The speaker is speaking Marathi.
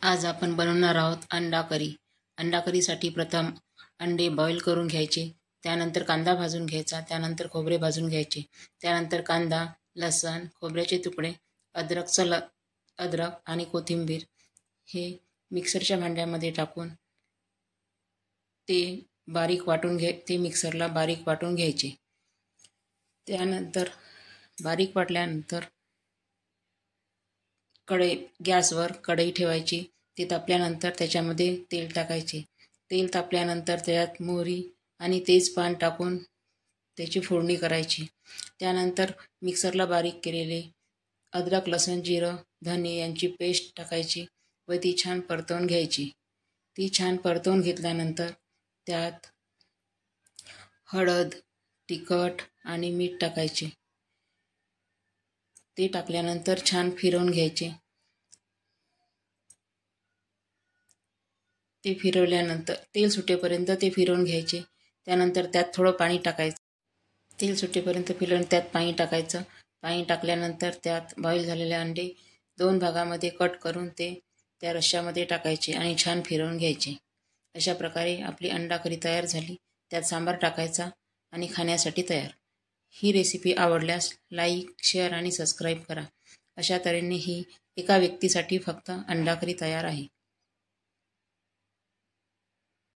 आज आपण बनवणार आहोत अंडा करी। अंडा करीसाठी प्रथम अंडे बॉईल करून घ्यायचे, त्यानंतर कांदा भाजून घ्यायचा, त्यानंतर खोबरे भाजून घ्यायचे, त्यानंतर कांदा, लसण, खोबऱ्याचे तुकडे, अद्रक आणि कोथिंबीर हे मिक्सरच्या भांड्यामध्ये टाकून ते मिक्सरला बारीक वाटून घ्यायचे। त्यानंतर बारीक वाटल्यानंतर गॅसवर कढई ठेवायची। ती तापल्यानंतर त्याच्यामध्ये तेल टाकायचे। तेल तापल्यानंतर त्यात मोहरी आणि तेजपान टाकून त्याची फोडणी करायची। त्यानंतर मिक्सरला बारीक केलेले अद्रक, लसूण, जिरं, धने यांची पेस्ट टाकायची व ती छान परतवून घ्यायची। ती छान परतवून घेतल्यानंतर त्यात हळद, तिखट आणि मीठ टाकायचे। ते टाकल्यानंतर छान फिरवून घ्यायचे। ते फिरवल्यानंतर तेल सुटेपर्यंत ते फिरवून घ्यायचे। त्यानंतर त्यात थोडं पाणी टाकायचं। तेल सुटेपर्यंत फिरवून त्यात पाणी टाकायचं। पाणी टाकल्यानंतर त्यात बॉईल झालेले अंडे 2 भागामध्ये कट करून ते त्या रश्श्यामध्ये टाकायचे आणि छान फिरवून घ्यायचे। अशा प्रकारे आपली अंडा करी तयार झाली। त्यात सांबार टाकायचा आणि खाण्यासाठी तयार। ही रेसिपी आवडल्यास लाईक, शेअर आणि सबस्क्राईब करा। अशा तऱ्हेने ही एका व्यक्तीसाठी फक्त अंडा करी तयार आहे।